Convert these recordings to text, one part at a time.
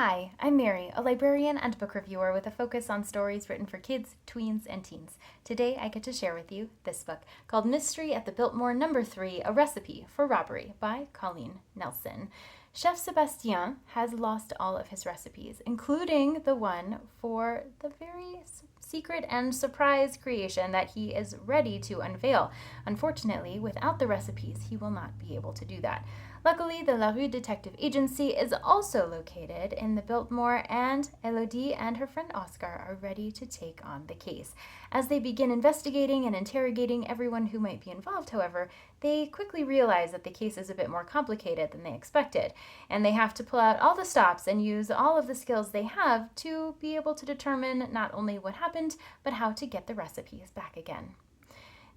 Hi, I'm Mary, a librarian and book reviewer with a focus on stories written for kids, tweens, and teens. Today I get to share with you this book called Mystery at the Biltmore No. 3, A Recipe for Robbery by Colleen Nelson. Chef Sebastien has lost all of his recipes, including the one for the very secret and surprise creation that he is ready to unveil. Unfortunately, without the recipes, he will not be able to do that. Luckily, the La Rue Detective Agency is also located in the Biltmore, and Elodie and her friend Oscar are ready to take on the case. As they begin investigating and interrogating everyone who might be involved, however, they quickly realize that the case is a bit more complicated than they expected, and they have to pull out all the stops and use all of the skills they have to be able to determine not only what happened, but how to get the recipes back again.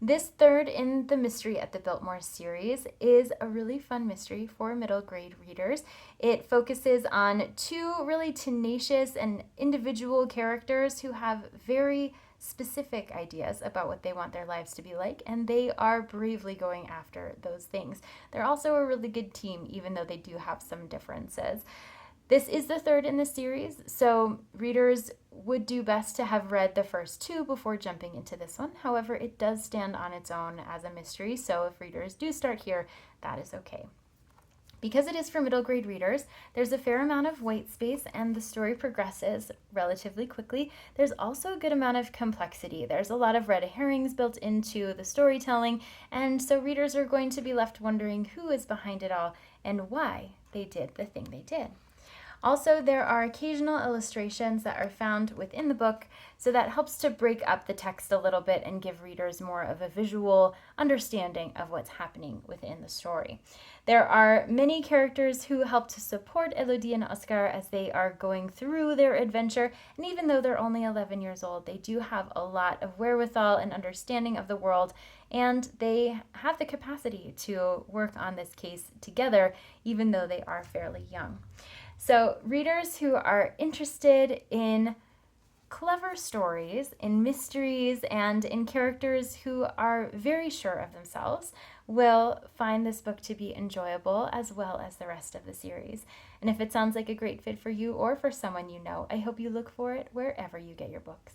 This third in the Mystery at the Biltmore series is a really fun mystery for middle grade readers. It focuses on two really tenacious and individual characters who have very specific ideas about what they want their lives to be like, and they are bravely going after those things. They're also a really good team, even though they do have some differences. This is the third in the series, so readers would do best to have read the first two before jumping into this one. However, it does stand on its own as a mystery, so if readers do start here, that is okay. Because it is for middle grade readers, there's a fair amount of white space and the story progresses relatively quickly. There's also a good amount of complexity. There's a lot of red herrings built into the storytelling, and so readers are going to be left wondering who is behind it all and why they did the thing they did. Also, there are occasional illustrations that are found within the book, so that helps to break up the text a little bit and give readers more of a visual understanding of what's happening within the story. There are many characters who help to support Elodie and Oscar as they are going through their adventure, and even though they're only 11 years old, they do have a lot of wherewithal and understanding of the world, and they have the capacity to work on this case together, even though they are fairly young. So readers who are interested in clever stories, in mysteries, and in characters who are very sure of themselves will find this book to be enjoyable, as well as the rest of the series. And if it sounds like a great fit for you or for someone you know, I hope you look for it wherever you get your books.